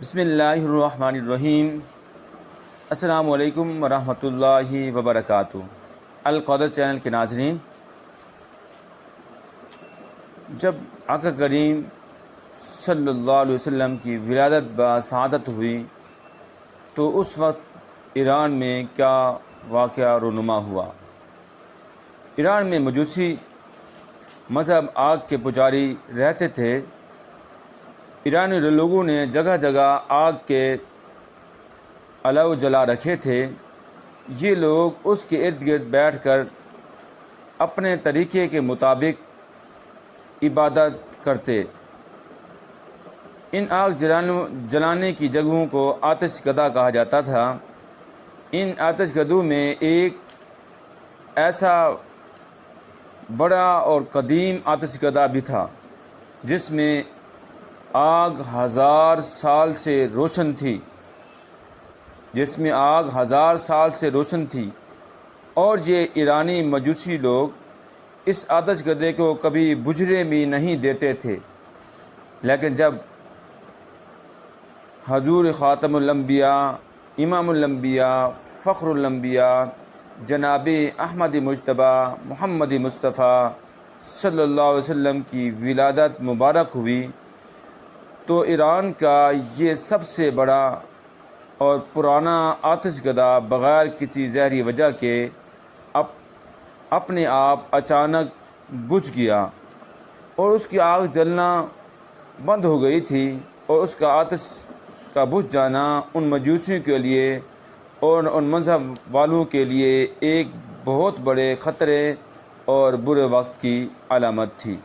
بسم اللہ الرحمن الرحیم۔ السلام علیکم ورحمۃ اللہ وبرکاتہ۔ القدر چینل کے ناظرین، جب آقا کریم صلی اللہ علیہ وسلم کی ولادت بسعادت ہوئی تو اس وقت ایران میں کیا واقعہ رونما ہوا۔ ایران میں مجوسی مذہب آگ کے پجاری رہتے تھے۔ ایرانی لوگوں نے جگہ جگہ آگ کے علو جلا رکھے تھے۔ یہ لوگ اس کے ارد گرد بیٹھ کر اپنے طریقے کے مطابق عبادت کرتے۔ ان آگ جلانے کی جگہوں کو آتش گدا کہا جاتا تھا۔ ان آتش گدوں میں ایک ایسا بڑا اور قدیم آتش گدا بھی تھا جس میں آگ 1000 سال سے روشن تھی اور یہ ایرانی مجوسی لوگ اس آتش گدے کو کبھی بجھنے بھی نہیں دیتے تھے۔ لیکن جب حضور خاتم الانبیاء، امام الانبیاء، فخر الانبیاء جناب احمد مجتبی محمد مصطفیٰ صلی اللہ علیہ وسلم کی ولادت مبارک ہوئی تو ایران کا یہ سب سے بڑا اور پرانا آتش گدا بغیر کسی ظاہری وجہ کے اپنے آپ اچانک بجھ گیا اور اس کی آگ جلنا بند ہو گئی تھی، اور اس کا آتش کا بجھ جانا ان مجوسیوں کے لیے اور ان مذہب والوں کے لیے ایک بہت بڑے خطرے اور برے وقت کی علامت تھی۔